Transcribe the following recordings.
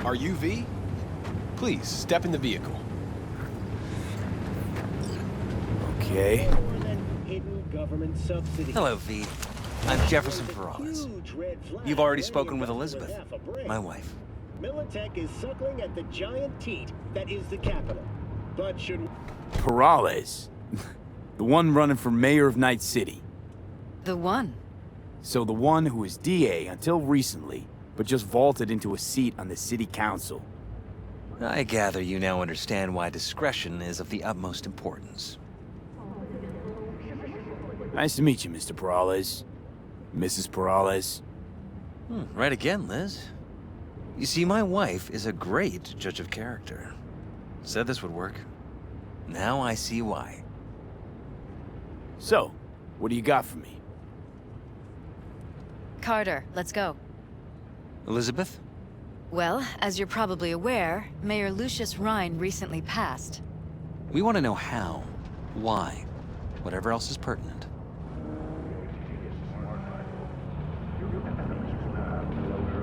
Are you V? Please, step in the vehicle. Okay. Hello, V. I'm Jefferson Perales. You've already spoken with Elizabeth, my wife. Militech is suckling at the giant teat that is the capital. But should... Perales. The one running for mayor of Night City. The one? So the one who was DA until recently, but just vaulted into a seat on the city council. I gather you now understand why discretion is of the utmost importance. Nice to meet you, Mr. Perales. Mrs. Perales. Right again, Liz. You see, my wife is a great judge of character. Said this would work. Now I see why. So, what do you got for me? Carter, let's go. Elizabeth? Well, as you're probably aware, Mayor Lucius Rhine recently passed. We want to know how, why, whatever else is pertinent.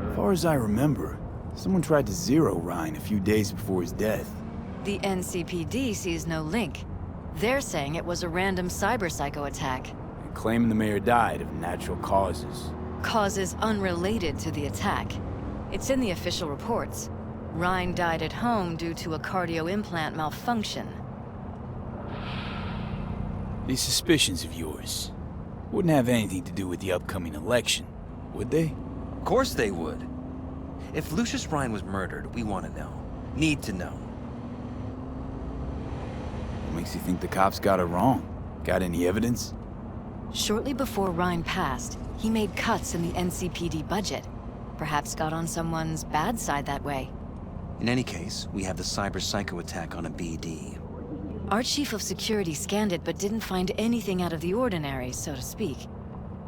As far as I remember, someone tried to zero Rhine a few days before his death. The NCPD sees no link. They're saying it was a random cyber-psycho attack. And claiming the mayor died of natural causes. Causes unrelated to the attack. It's in the official reports. Rhine died at home due to a cardio implant malfunction. These suspicions of yours wouldn't have anything to do with the upcoming election, would they? Of course they would. If Lucius Rhine was murdered, we want to know. Need to know. What makes you think the cops got it wrong? Got any evidence? Shortly before Rhine passed, he made cuts in the NCPD budget. Perhaps got on someone's bad side that way. In any case, we have the cyber-psycho attack on a BD. Our chief of security scanned it but didn't find anything out of the ordinary, so to speak.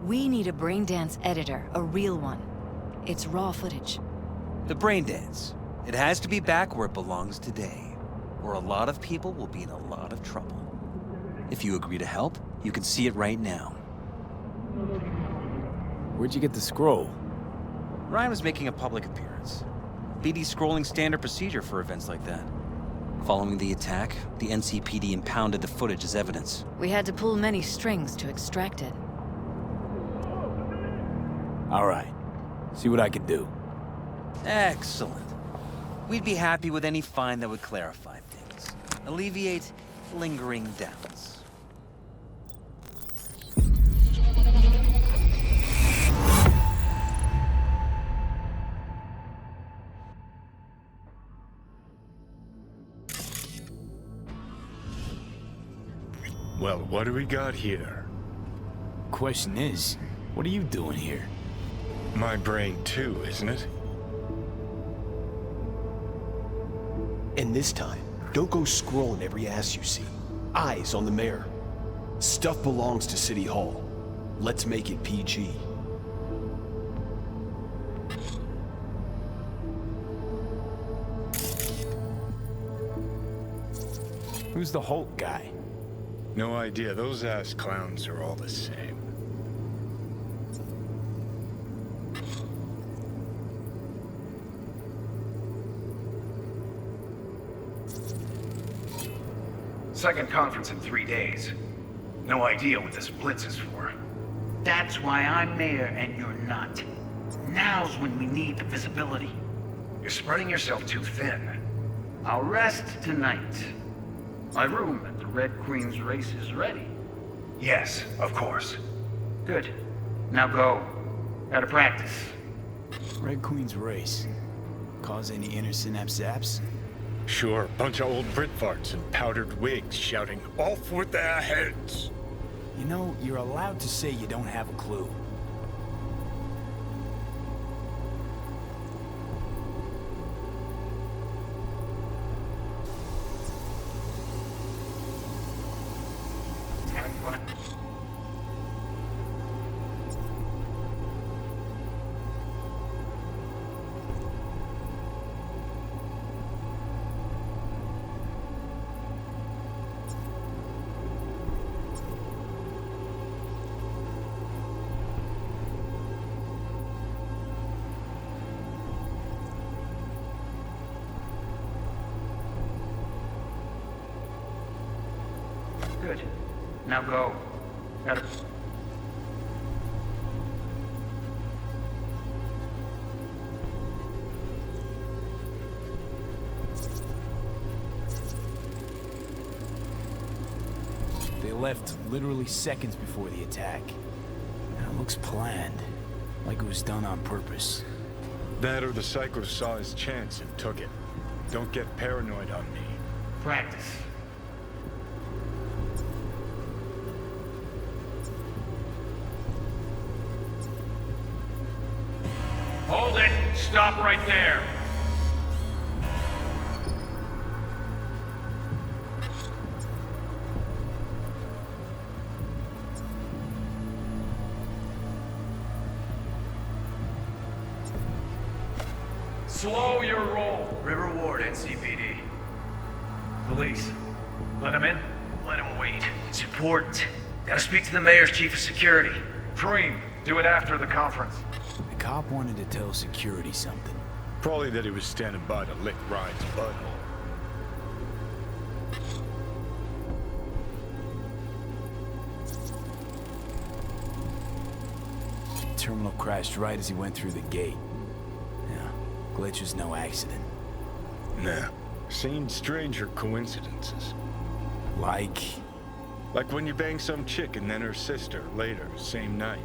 We need a braindance editor, a real one. It's raw footage. The braindance. It has to be back where it belongs today, or a lot of people will be in a lot of trouble. If you agree to help, you can see it right now. Where'd you get the scroll? Ryan was making a public appearance. BD scrolling standard procedure for events like that. Following the attack, the NCPD impounded the footage as evidence. We had to pull many strings to extract it. All right. See what I can do. Excellent. We'd be happy with any find that would clarify things. Alleviate lingering doubts. Well, what do we got here? Question is, what are you doing here? My brain too, isn't it? And this time, don't go scrolling every ass you see. Eyes on the mayor. Stuff belongs to City Hall. Let's make it PG. Who's the Hulk guy? No idea. Those ass clowns are all the same. Second conference in 3 days. No idea what this blitz is for. That's why I'm mayor and you're not. Now's when we need the visibility. You're spreading yourself too thin. I'll rest tonight. My room at the Red Queen's race is ready. Yes, of course. Good. Now go. Gotta practice. Red Queen's race. Cause any inner synapse zaps? Sure, bunch of old Brit farts in powdered wigs shouting, "Off with their heads!" You know, you're allowed to say you don't have a clue. Good. Now go. Gotta... They left literally seconds before the attack. That looks planned. Like it was done on purpose. That or the psycho saw his chance and took it. Don't get paranoid on me. Practice. Hold it! Stop right there! Slow your roll. River Ward, NCPD. Police. Let him in? Let him wait. It's important. Gotta speak to the mayor's chief of security. Cream, do it after the conference. The cop wanted to tell security something. Probably that he was standing by to lick Ryan's butthole. Terminal crashed right as he went through the gate. Yeah, glitch was no accident. Nah. Seen stranger coincidences. Like Like when you bang some chick and then her sister later, same night.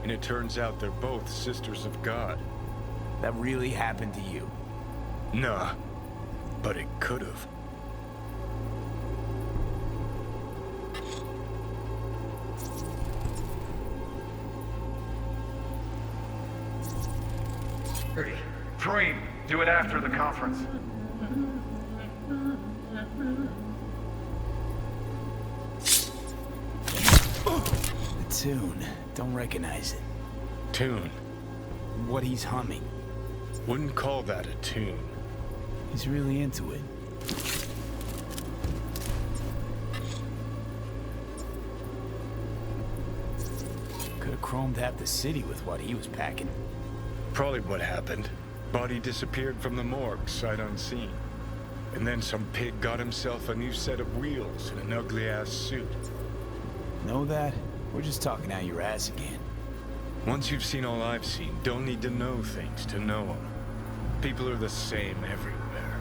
And it turns out they're both sisters of God. that really happened to you. Nah. But it could've. Cream, do it after the conference. The tune. Don't recognize it. Tune. What he's humming. Wouldn't call that a tune. He's really into it. Could have chromed half the city with what he was packing. Probably what happened. Body disappeared from the morgue, sight unseen. And then some pig got himself a new set of wheels and an ugly-ass suit. Know that? We're just talking out your ass again. Once you've seen all I've seen, don't need to know things to know them. People are the same everywhere.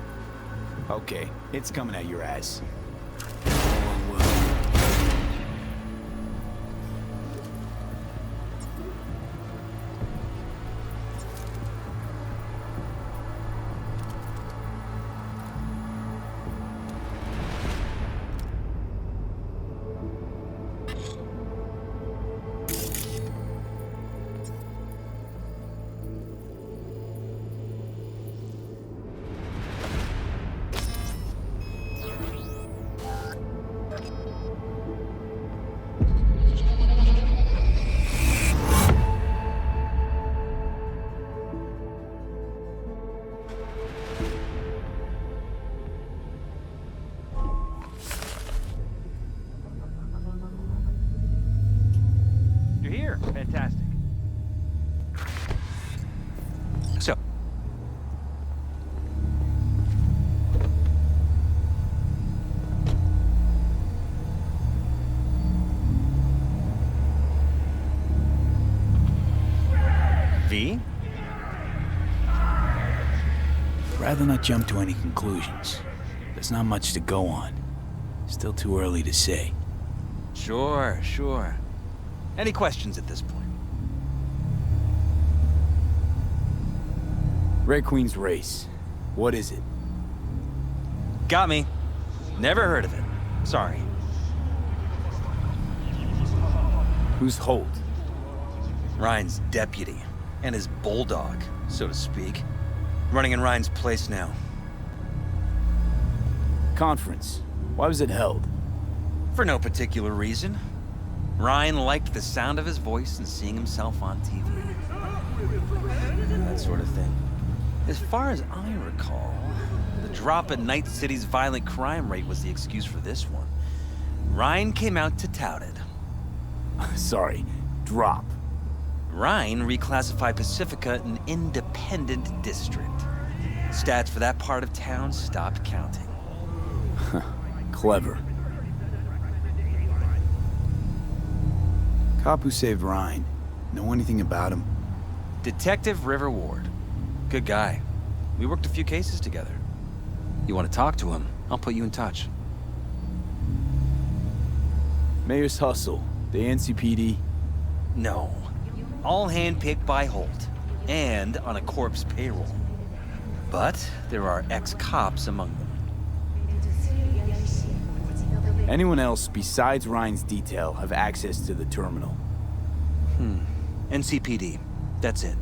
Okay, it's coming out your ass. Fantastic. So, V? Rather not jump to any conclusions. There's not much to go on. Still too early to say. Sure, sure. Any questions at this point? Red Queen's race. What is it? Got me. Never heard of it. Sorry. Who's Holt? Ryan's deputy. And his bulldog, so to speak. Running in Ryan's place now. Conference. Why was it held? For no particular reason. Ryan liked the sound of his voice and seeing himself on TV. That sort of thing. As far as I recall, the drop in Night City's violent crime rate was the excuse for this one. Ryan came out to tout it. Sorry, drop. Ryan reclassified Pacifica an independent district. Stats for that part of town stopped counting. Clever. Cop who saved Ryan. Know anything about him? Detective River Ward. Good guy. We worked a few cases together. You want to talk to him? I'll put you in touch. Mayor's hustle. The NCPD. No. All handpicked by Holt. And on a corpse payroll. But there are ex-cops among them. Anyone else besides Ryan's detail have access to the terminal? NCPD. That's it.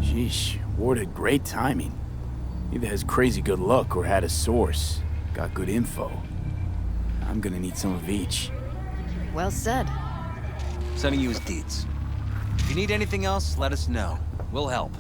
Sheesh, Ward had great timing. Either has crazy good luck or had a source. Got good info. I'm gonna need some of each. Well said. Sending you his deeds. If you need anything else, let us know. We'll help.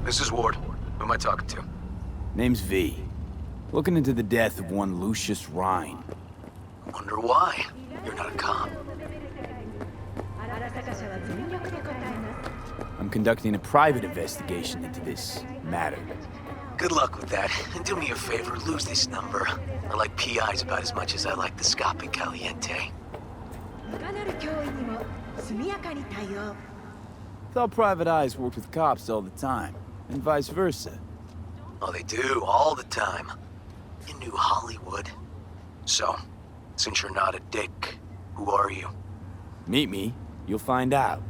This is Ward. Who am I talking to? Name's V. Looking into the death of one Lucius Rhine. Wonder why? You're not a cop. I'm conducting a private investigation into this matter. Good luck with that. And do me a favor, lose this number. I like PIs about as much as I like the Scape Caliente. Thought private eyes worked with cops all the time, and vice versa. Oh, they do, all the time. In New Hollywood. So, since you're not a dick, who are you? Meet me, you'll find out.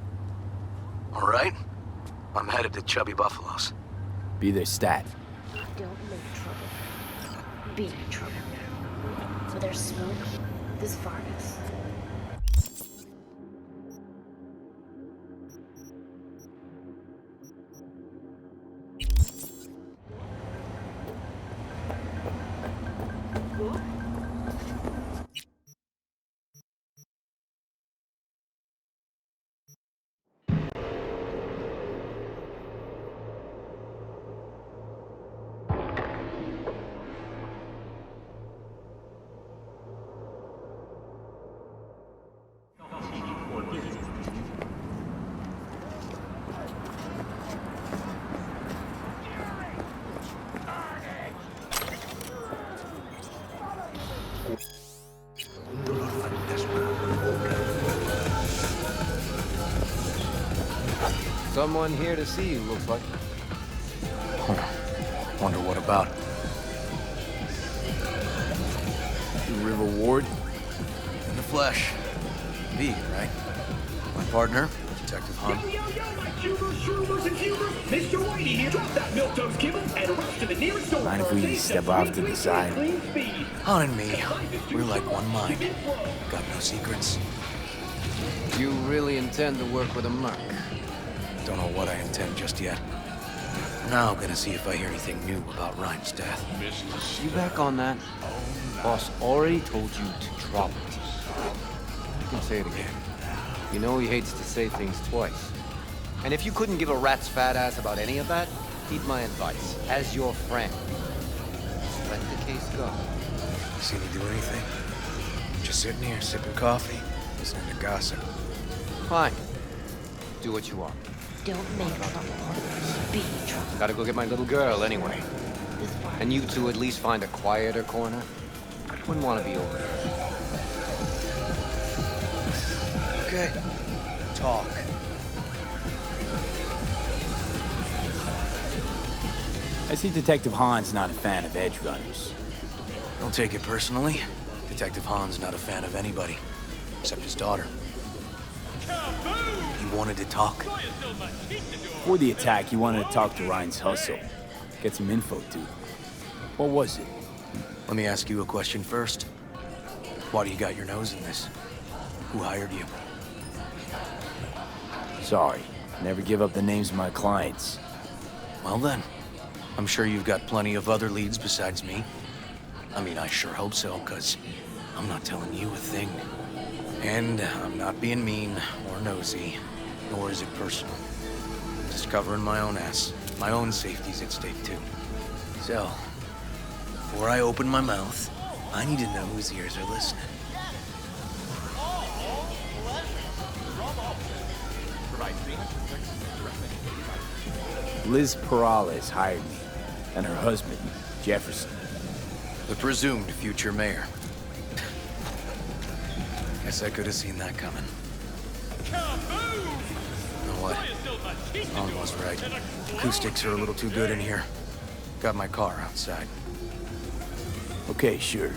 All right? I'm headed to Chubby Buffalo's. Be their stat. Don't make trouble. Be trouble. For their smoke, this furnace. Someone here to see you, looks like. Wonder what about? You River Ward? In the flesh. V, right? My partner, Detective Hunt. Mind if we step off to the side? Hunt and me, we're like one mind. Got no secrets. You really intend to work with a merc? Don't know what I intend just yet. Now I'm gonna see if I hear anything new about Ryan's death. You back on that? Boss already told you to drop it. You can say it again. You know he hates to say things twice. And if you couldn't give a rat's fat ass about any of that, heed my advice, as your friend. Just let the case go. See me do anything? Just sitting here, sipping coffee, listening to gossip. Fine. Do what you want. Don't make trouble. Be trouble. Gotta go get my little girl anyway. This far. And you two at least find a quieter corner? Wouldn't want to be over there. Okay. Talk. I see Detective Hahn's not a fan of edge runners. Don't take it personally. Detective Hahn's not a fan of anybody, except his daughter. He wanted to talk. Before the attack, he wanted to talk to Ryan's hustle. Get some info, too. What was it? Let me ask you a question first. Why do you got your nose in this? Who hired you? Sorry. Never give up the names of my clients. Well then, I'm sure you've got plenty of other leads besides me. I mean, I sure hope so, because I'm not telling you a thing. And I'm not being mean or nosy, nor is it personal. Just covering my own ass. My own safety's at stake, too. So, before I open my mouth, I need to know whose ears are listening. Liz Perales hired me, and her husband, Jefferson. The presumed future mayor. Guess I could have seen that coming. You know what? Ron was right. Acoustics are a little too good in here. Got my car outside. Okay, sure.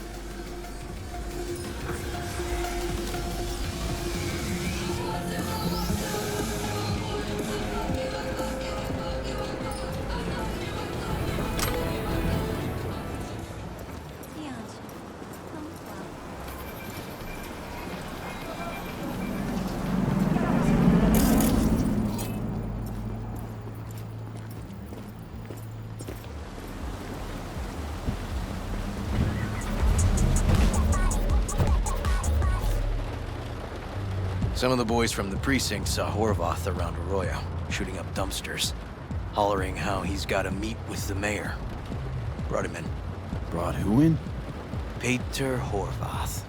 Some of the boys from the precinct saw Horvath around Arroyo, shooting up dumpsters, hollering how he's got to meet with the mayor. Brought him in. Brought who in? Peter Horvath.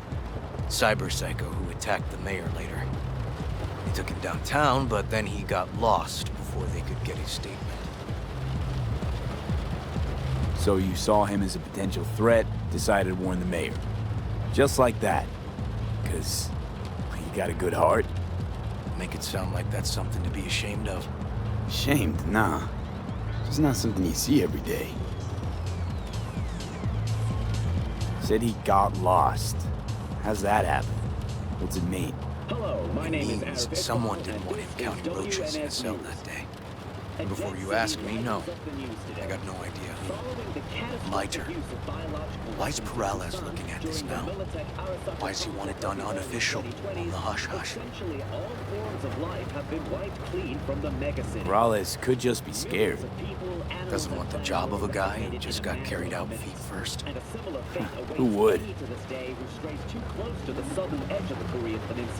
Cyber psycho who attacked the mayor later. They took him downtown, but then he got lost before they could get his statement. So you saw him as a potential threat, decided to warn the mayor. Just like that. 'Cause you got a good heart. Make it sound like that's something to be ashamed of. Ashamed? Nah. It's not something you see every day. Said he got lost. How's that happen? What's it mean? Hello, my name is Means Arabic. someone didn't want him counting roaches in a cell that day. And before you ask me, no. I got no idea who. Lighter. Why's Perales looking at this now? Why does he want it done unofficial, on the hush-hush? Perales could just be scared. Doesn't want the job of a guy who just got carried out feet first. Who would?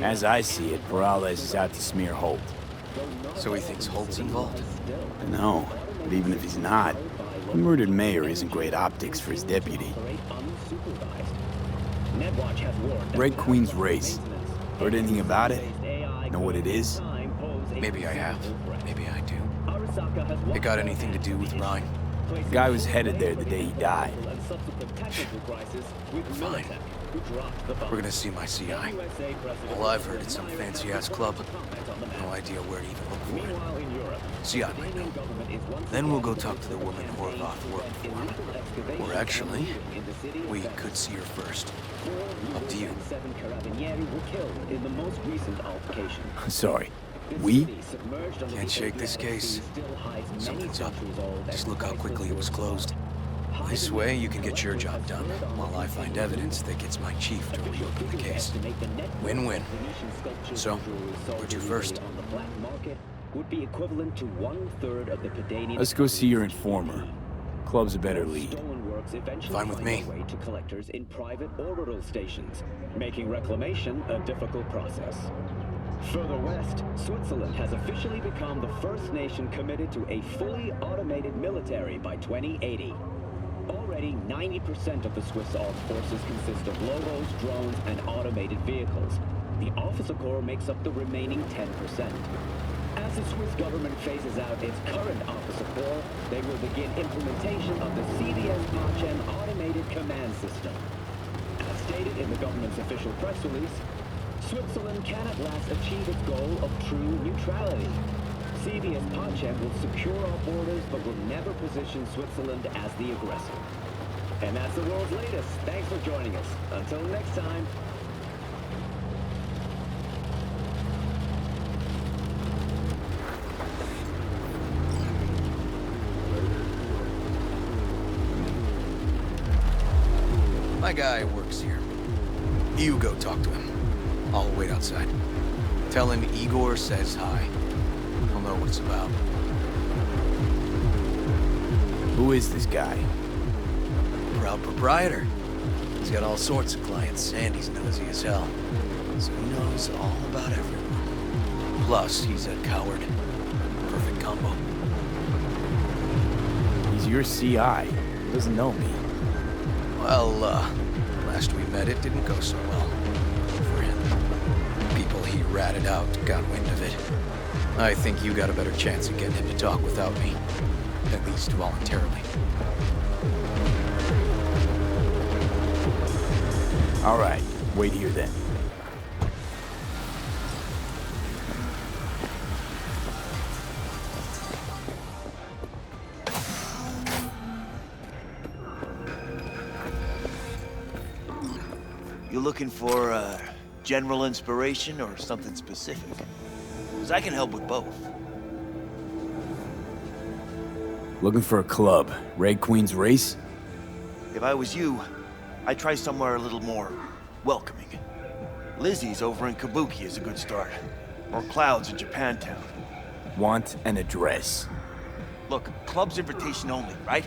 As I see it, Perales is out to smear Holt. So he thinks Holt's involved? No, but even if he's not, the murdered mayor isn't great optics for his deputy. Red Queen's race. Heard anything about it? Know what it is? Maybe I have. Maybe I do. It got anything to do with Ryan? The guy was headed there the day he died. Fine. We're gonna see my CI. All I've heard is some fancy-ass club. No idea where to even look for it. CI might know. Then we'll go talk to the woman Horvath worked for. Or actually, we could see her first. Up to you. Sorry. We? Can't shake this case. Something's up. Just look how quickly it was closed. This way, you can get your job done, while I find evidence that gets my chief to reopen the case. Win-win. So, where to first? would be equivalent to 1/3 of the Pedanian. Let's go see your informer. Club's a better lead. Stolen works eventually Fine with find me. their way to collectors in private orbital stations, making reclamation a difficult process. Further west, Switzerland has officially become the first nation committed to a fully automated military by 2080. Already, 90% of the Swiss armed forces consist of logos, drones, and automated vehicles. The officer corps makes up the remaining 10%. As the Swiss government phases out its current officer corps, they will begin implementation of the CD Projekt automated command system. As stated in the government's official press release, Switzerland can at last achieve its goal of true neutrality. CD Projekt will secure our borders but will never position Switzerland as the aggressor. And that's the world's latest. Thanks for joining us. Until next time. My guy works here. You go talk to him. I'll wait outside. Tell him Igor says hi. He'll know what it's about. Who is this guy? Proud proprietor. He's got all sorts of clients, and he's nosy as hell. So he knows all about everyone. Plus, he's a coward. Perfect combo. He's your CI. He doesn't know me. Well, last we met, it didn't go so well. For him. People he ratted out got wind of it. I think you got a better chance of getting him to talk without me. At least voluntarily. All right, wait here then. You looking for general inspiration or something specific? Because I can help with both. Looking for a club. Red Queen's Race? If I was you, I'd try somewhere a little more welcoming. Lizzie's over in Kabuki is a good start. Or Cloud's in Japantown. Want an address. Look, club's invitation only, right?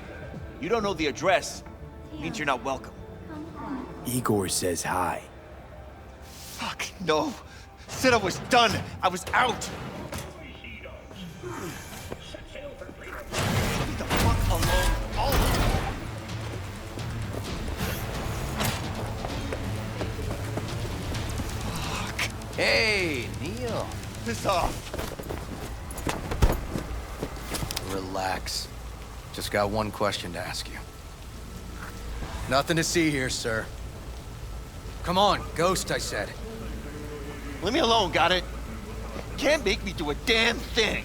You don't know the address, means you're not welcome. Igor says hi. Fuck, no. Said I was done. I was out. Leave the fuck alone, all of you. Fuck. Hey, Neil. Piss off. Relax. Just got one question to ask you. Nothing to see here, sir. Come on, Ghost, I said. Leave me alone, got it? Can't make me do a damn thing.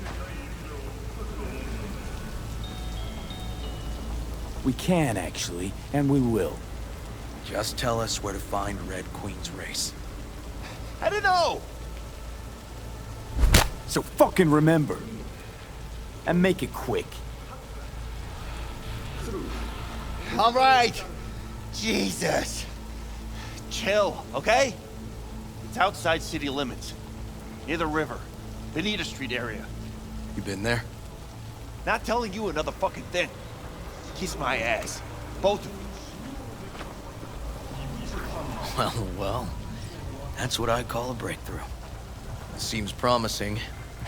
We can, actually, and we will. Just tell us where to find Red Queen's Race. I don't know. So fucking remember. And make it quick. All right. Jesus. Chill, okay? It's outside city limits. Near the river. Benita Street area. You been there? Not telling you another fucking thing. Kiss my ass. Both of you. Well. That's what I call a breakthrough. Seems promising,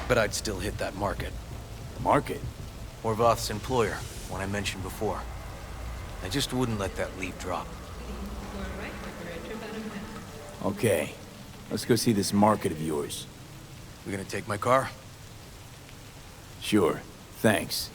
but I'd still hit that market. Market? Horvath's employer, one I mentioned before. I just wouldn't let that lead drop. Okay. Let's go see this market of yours. You gonna take my car? Sure. Thanks.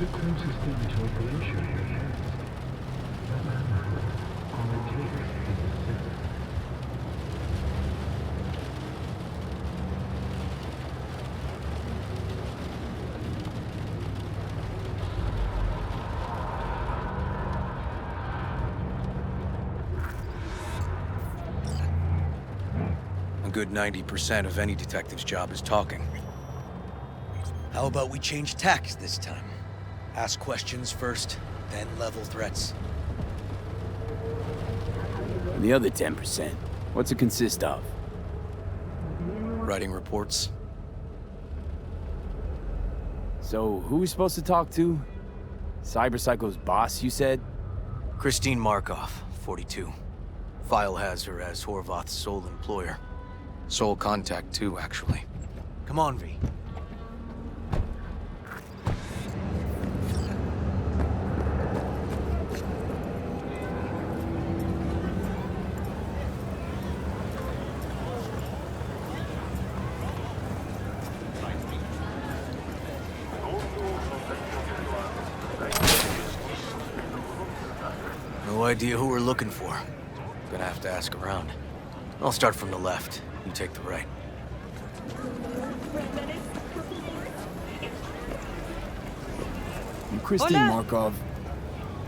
The closest thing to operation here. Our case is a center. A good 90% of any detective's job is talking. How about we change tacks this time? Ask questions first, then level threats. And the other 10%, what's it consist of? Writing reports. So, who are we supposed to talk to? Cyberpsycho's boss, you said? Christine Markov, 42. File has her as Horvath's sole employer. Sole contact, too, actually. Come on, V. No idea who we're looking for. Gonna have to ask around. I'll start from the left. You take the right. You Christine Markov?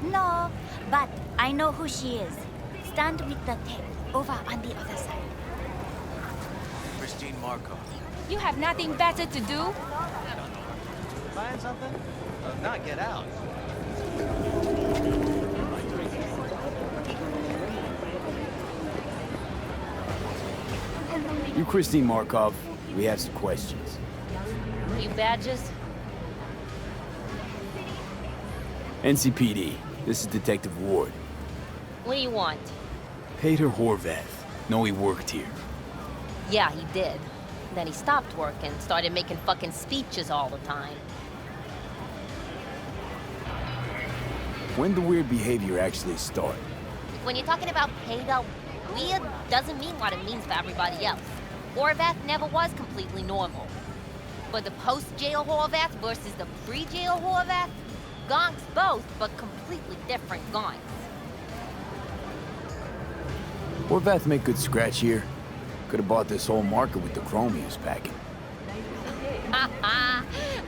No, but I know who she is. Stand with the tape over on the other side. Christine Markov. You have nothing better to do? Find something? If not, get out. You Christine Markov, we have some questions. You badges? NCPD, this is Detective Ward. What do you want? Peter Horvath. Know he worked here. Yeah, he did. Then he stopped working, started making fucking speeches all the time. When the weird behavior actually start? When you're talking about Peter, weird doesn't mean what it means for everybody else. Horvath never was completely normal. But the post-jail Horvath versus the pre-jail Horvath, gonks both, but completely different gonks. Horvath make good scratch here. Could have bought this whole market with the chrome he was packing.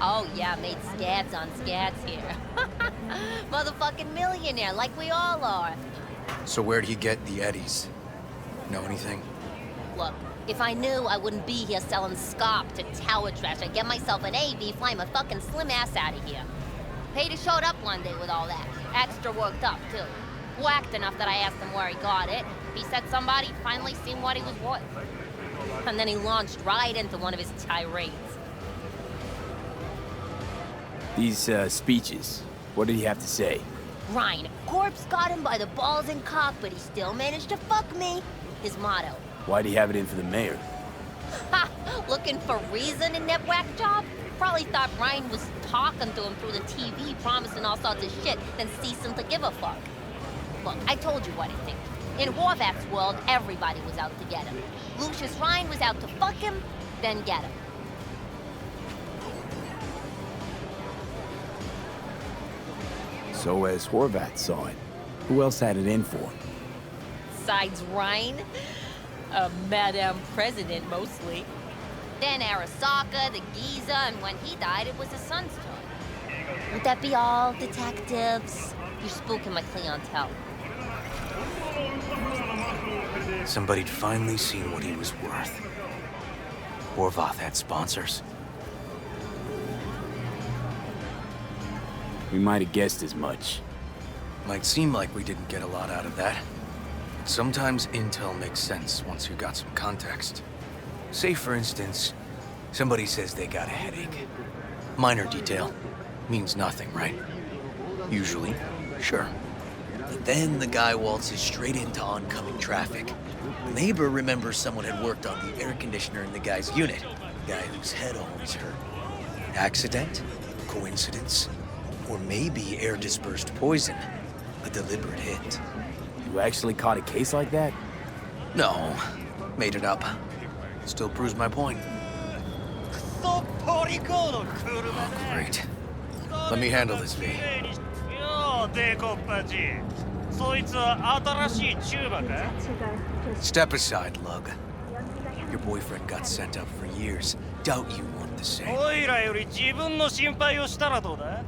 Oh yeah, made scabs on scabs here. Motherfucking millionaire, like we all are. So where'd he get the eddies? Know anything? Look, if I knew, I wouldn't be here selling scop to tower trash. I'd get myself an AV, fly my fucking slim ass out of here. Peter showed up one day with all that. Extra worked up, too. Whacked enough that I asked him where he got it. He said somebody finally seen what he was worth. And then he launched right into one of his tirades. These, speeches, what did he have to say? Ryan, corpse got him by the balls and cock, but he still managed to fuck me. His motto. Why'd he have it in for the mayor? Ha! Looking for reason in that whack job? Probably thought Ryan was talking to him through the TV, promising all sorts of shit, then ceasing to give a fuck. Look, I told you what I think. In Horvath's world, everybody was out to get him. Lucius Ryan was out to fuck him, then get him. So as Horvath saw it, who else had it in for him? Besides Ryan, a Madame President mostly. Then Arasaka, the Giza, and when he died, it was his son's turn. Would that be all, detectives? You're spooking my clientele. Somebody'd finally seen what he was worth. Horvath had sponsors. We might have guessed as much. Might seem like we didn't get a lot out of that. Sometimes intel makes sense once you got some context. Say, for instance, somebody says they got a headache. Minor detail. Means nothing, right? Usually, sure. But then the guy waltzes straight into oncoming traffic. The neighbor remembers someone had worked on the air conditioner in the guy's unit. The guy whose head always hurt. Accident? Coincidence? Or maybe air-dispersed poison. A deliberate hit. You actually caught a case like that? No. Made it up. Still proves my point. Oh, great. Let me handle this, V. よデコパチそいつは新しいチューバか Step aside, lug. Your boyfriend got sent up for years. Doubt you want the same. おいらより自分の心配をしたらどうだ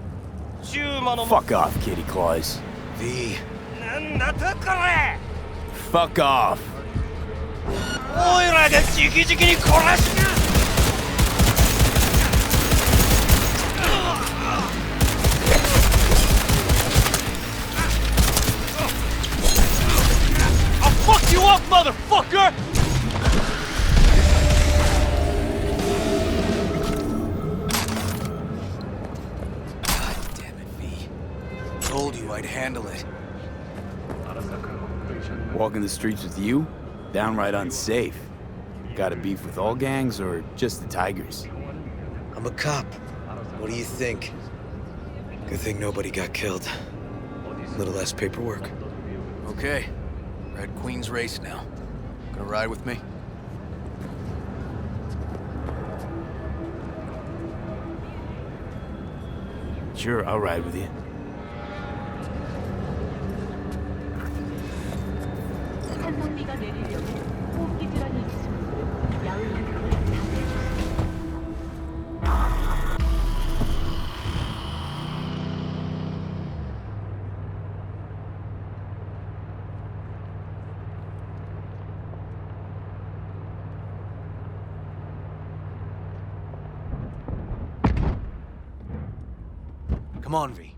チューマの Fuck off, kitty claws. V. なんだとこれ Fuck off. おいらが直々に殺すか Fuck you up, motherfucker! God damn it, V. Told you I'd handle it. Walking the streets with you? Downright unsafe. Got a beef with all gangs or just the Tigers? I'm a cop. What do you think? Good thing nobody got killed. Little less paperwork. Okay. Red Queen's race now. Gonna ride with me? Sure, I'll ride with you. Come on, V.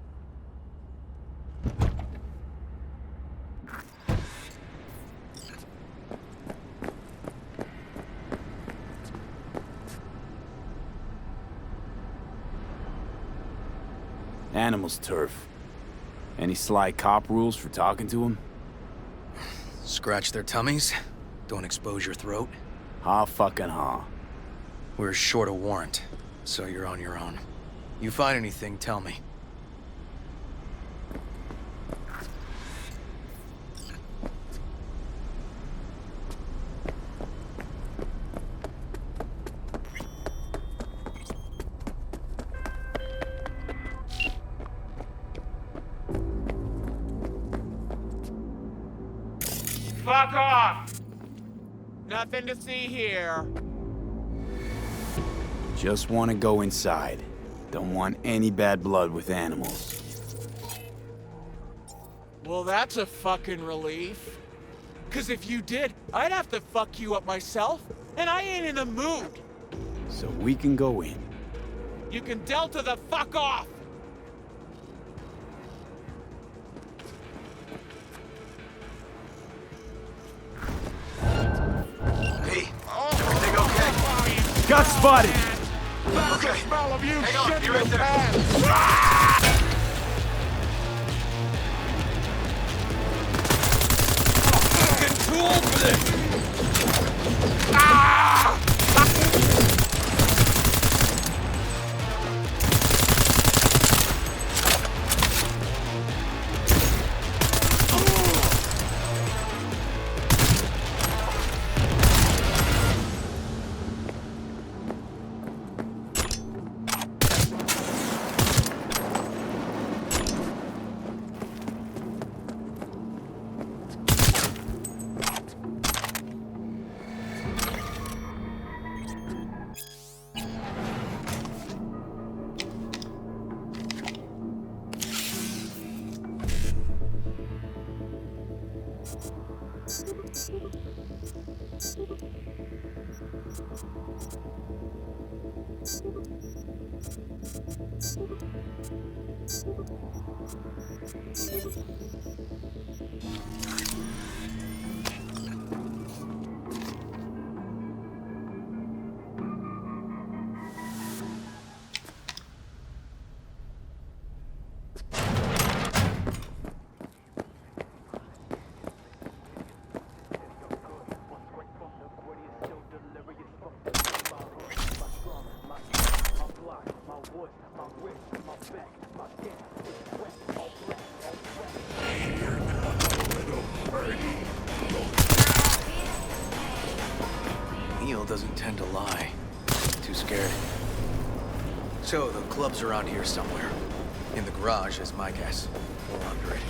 Animals turf. Any sly cop rules for talking to him? Scratch their tummies. Don't expose your throat. Ha fucking ha. We're short a warrant, so you're on your own. You find anything, tell me. Fuck off! Nothing to see here. Just want to go inside. Don't want any bad blood with animals. Well, that's a fucking relief. 'Cause if you did, I'd have to fuck you up myself, and I ain't in the mood. So we can go in. You can delta the fuck off! Hey, everything okay? Got spotted! Okay. Smell of you hang on, shit be right in there. pants. Fucking too old for this! Ah! Neil doesn't tend to lie. Too scared. So, the club's around here somewhere. In the garage is my guess. Or under it.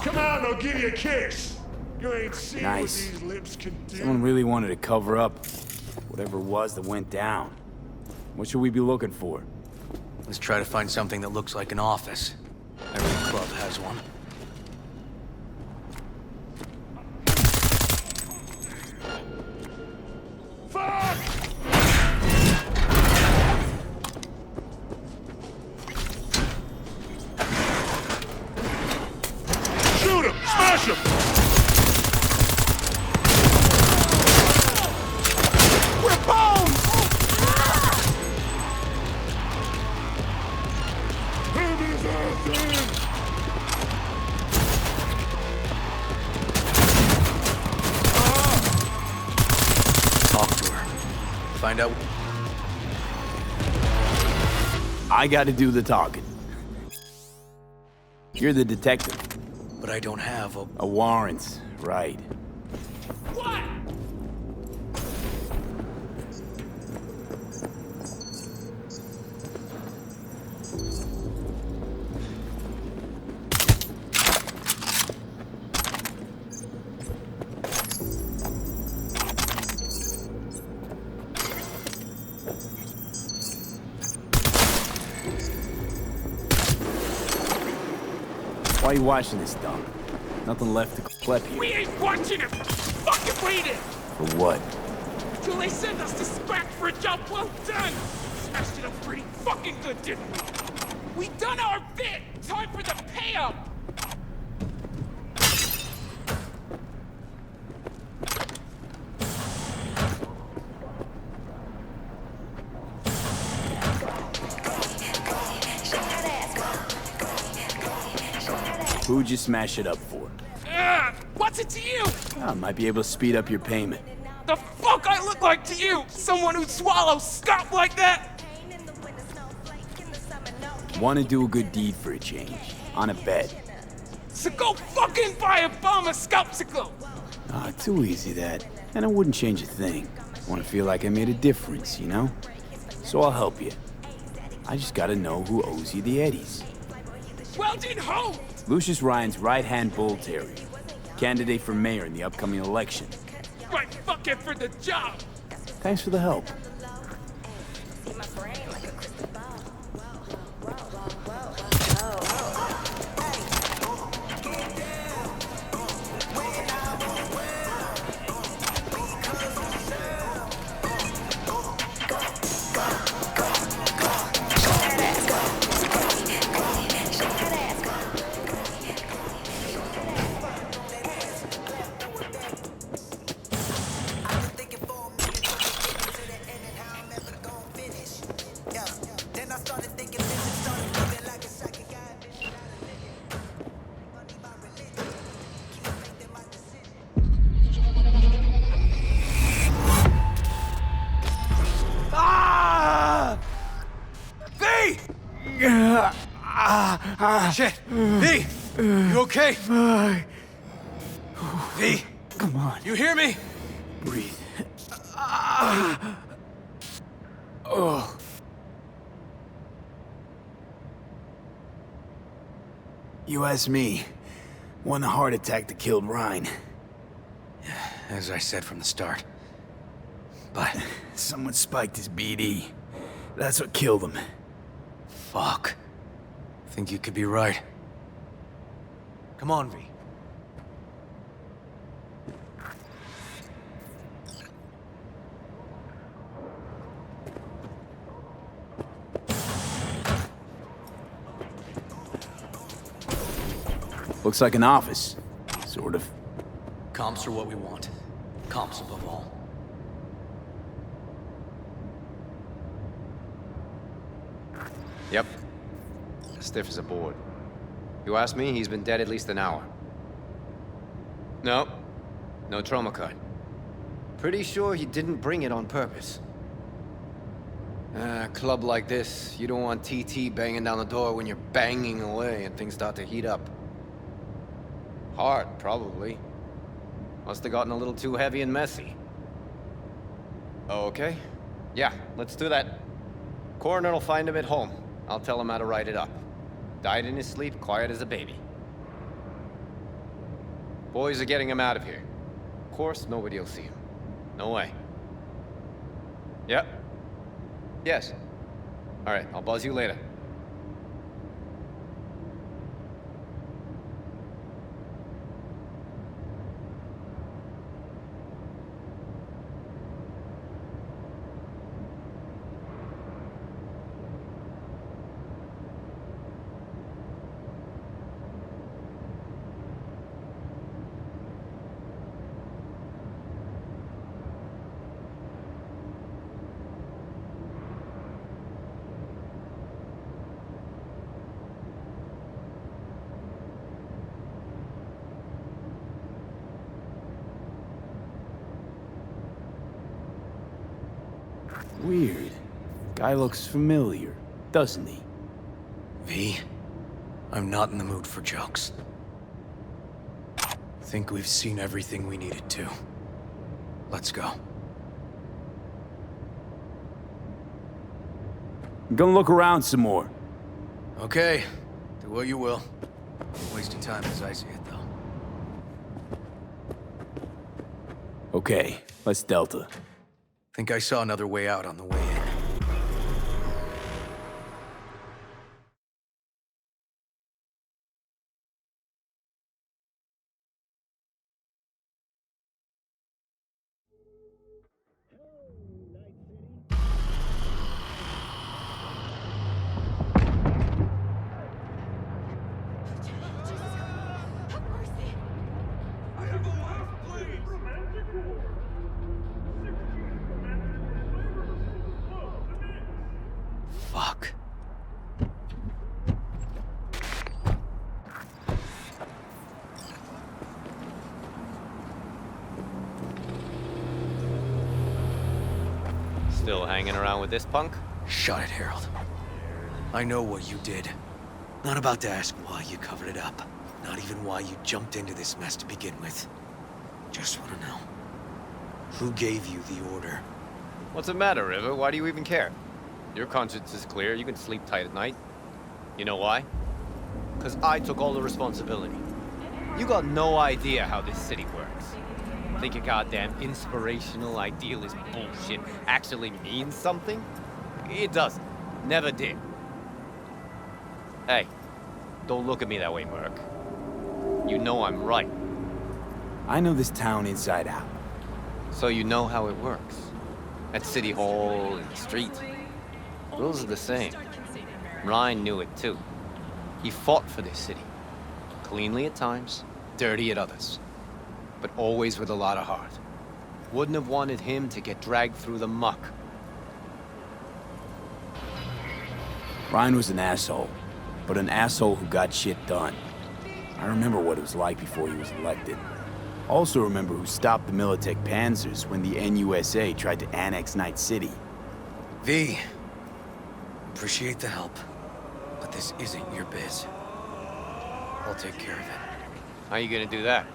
Come on, I'll give you a kiss. You ain't seen Nice. what these lips can do. Someone really wanted to cover up whatever it was that went down. What should we be looking for? Let's try to find something that looks like an office. Every club has one. Fuck! Shoot him! Smash him! We're bones! Move his ass in! find out. I gotta do the talking. You're the detective. But I don't have a warrant, right. What? Why are you watching this, dumb? Nothing left to collect here. We ain't watching it! Fucking waiting! For what? Till they send us to scrap for a job well done! Smashed it up pretty fucking good, didn't we? We done our bit! Time for the payout! Who'd you smash it up for? What's it to you? I might be able to speed up your payment. The fuck I look like to you? Someone who'd swallow scop like that? Want to do a good deed for a change. On a bet. So go fucking buy a bomb of Scopsicle! Ah, too easy that. And I wouldn't change a thing. Want to feel like I made a difference, you know? So I'll help you. I just gotta know who owes you the eddies. Well then hold! Lucius Ryan's right-hand bull terrier. Candidate for mayor in the upcoming election. Right fucking for the job! Thanks for the help. Shit! V! You okay? V! Come on. You hear me? Breathe. Oh. You asked me. Won the heart attack that killed Ryan. As I said from the start. But someone spiked his BD. That's what killed him. Fuck. I think you could be right. Come on, V. Looks like an office. Sort of. Comps are what we want. Comps above all. Yep. Stiff as a board. You ask me, he's been dead at least an hour. No. No trauma card. Pretty sure he didn't bring it on purpose. A club like this, you don't want TT banging down the door when you're banging away and things start to heat up. Hard, probably. Must have gotten a little too heavy and messy. Okay. Yeah, let's do that. Coroner will find him at home. I'll tell him how to write it up. Died in his sleep, quiet as a baby. Boys are getting him out of here. Of course, nobody will see him. No way. Yep. Yes. All right, I'll buzz you later. Weird. Guy looks familiar, doesn't he? V, I'm not in the mood for jokes. Think we've seen everything we needed to. Let's go. I'm gonna look around some more. Okay, do what you will. Waste of time as I see it, though. Okay, let's Delta. Think I saw another way out on the way in. Fuck. Still hanging around with this punk? Shut it, Harold. I know what you did. Not about to ask why you covered it up. Not even why you jumped into this mess to begin with. Just want to know. Who gave you the order? What's the matter, River? Why do you even care? Your conscience is clear. You can sleep tight at night. You know why? Because I took all the responsibility. You got no idea how this city works. Think your goddamn inspirational, idealist bullshit actually means something? It doesn't. Never did. Hey, don't look at me that way, Merc. You know I'm right. I know this town inside out. So you know how it works. At City Hall, in the street. Rules are the same. Ryan knew it too. He fought for this city. Cleanly at times, dirty at others. But always with a lot of heart. Wouldn't have wanted him to get dragged through the muck. Ryan was an asshole, but an asshole who got shit done. I remember what it was like before he was elected. Also remember who stopped the Militech Panzers when the NUSA tried to annex Night City. V, appreciate the help, but this isn't your biz. I'll take care of it. How you gonna do that?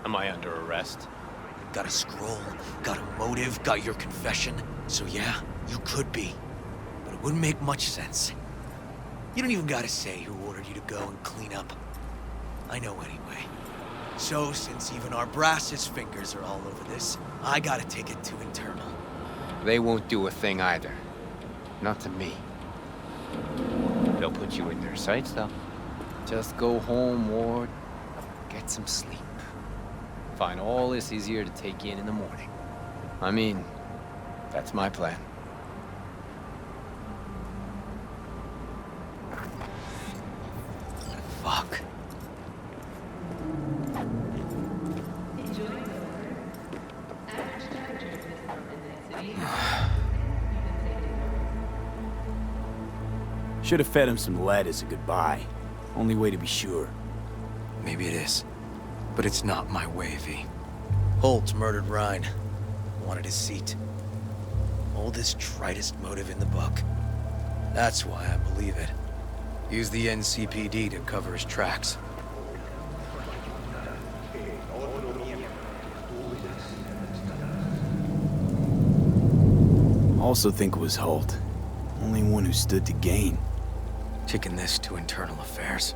Am I under arrest? Got a scroll, got a motive, got your confession. So yeah, you could be. But it wouldn't make much sense. You don't even gotta say who ordered you to go and clean up. I know anyway. So, since even our brass's fingers are all over this, I gotta take it to internal. They won't do a thing either. Not to me. They'll put you in their sights, though. Just go home, Ward. Get some sleep. Find all this easier to take in the morning. I mean, that's my plan. Fuck. Should have fed him some lead as a goodbye. Only way to be sure. Maybe it is. But it's not my way, V. Holt murdered Ryan. Wanted his seat. Oldest, tritest motive in the book. That's why I believe it. Use the NCPD to cover his tracks. Also think it was Holt. Only one who stood to gain. Taking this to internal affairs.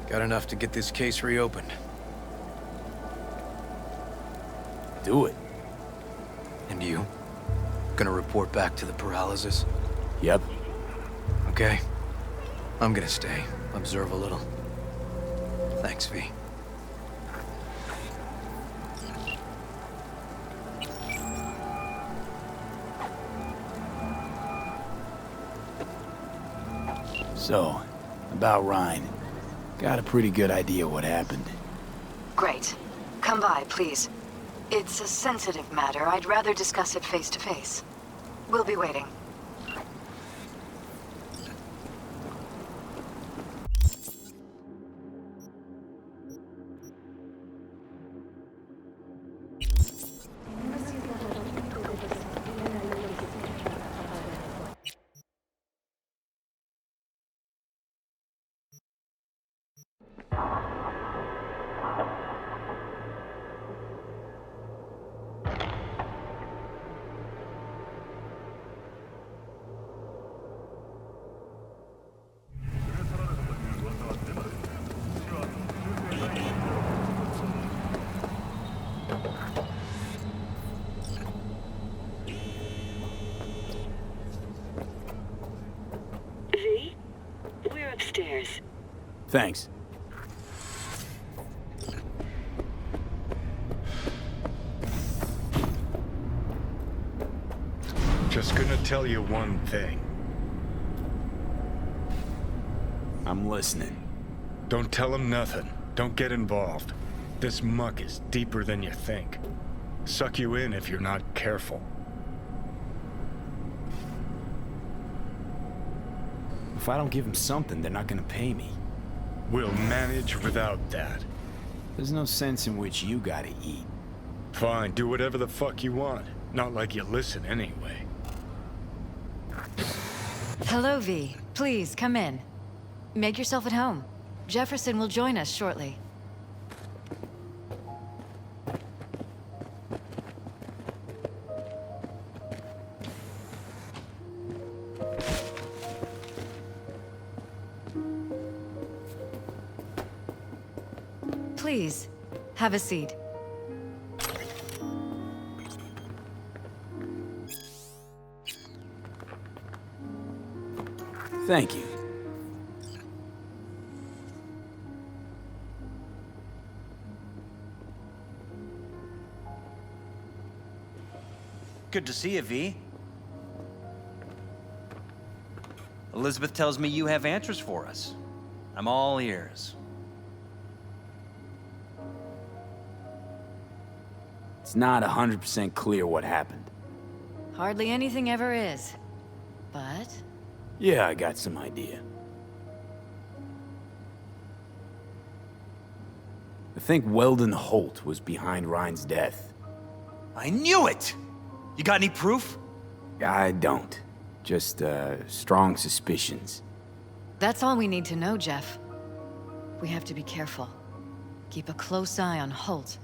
Got enough to get this case reopened. Do it. And you? Gonna report back to the paralysis? Yep. Okay. I'm gonna stay. Observe a little. Thanks, V. So, about Ryan. Got a pretty good idea what happened. Great. Come by, please. It's a sensitive matter. I'd rather discuss it face to face. We'll be waiting. case. Thanks. Just gonna tell you one thing. I'm listening. Don't tell him nothing. Don't get involved. This muck is deeper than you think. Suck you in if you're not careful. If I don't give them something, they're not gonna pay me. We'll manage without that. There's no sense in which you gotta eat. Fine, do whatever the fuck you want. Not like you listen anyway. Hello, V. Please, come in. Make yourself at home. Jefferson will join us shortly. Please, have a seat. Thank you. Good to see you, V. Elizabeth tells me you have answers for us. I'm all ears. It's not 100% clear what happened. Hardly anything ever is. But... Yeah, I got some idea. I think Weldon Holt was behind Ryan's death. I knew it! You got any proof? I don't. Just, strong suspicions. that's all we need to know, Jeff. We have to be careful. Keep a close eye on Holt.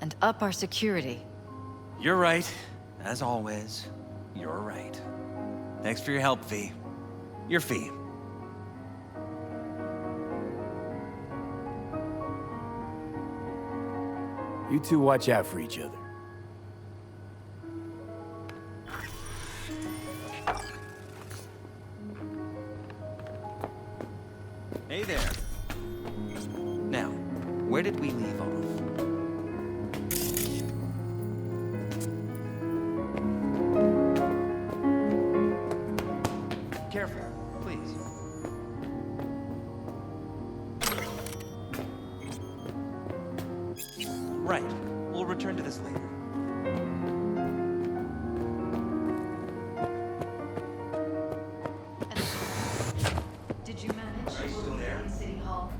And up our security. You're right. As always, you're right. Thanks for your help, V. Your fee. You two watch out for each other. Hey there. Now, where did we leave off? Careful, please. Right. We'll return to this later. Did you manage to still there? City Hall?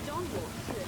Don't go.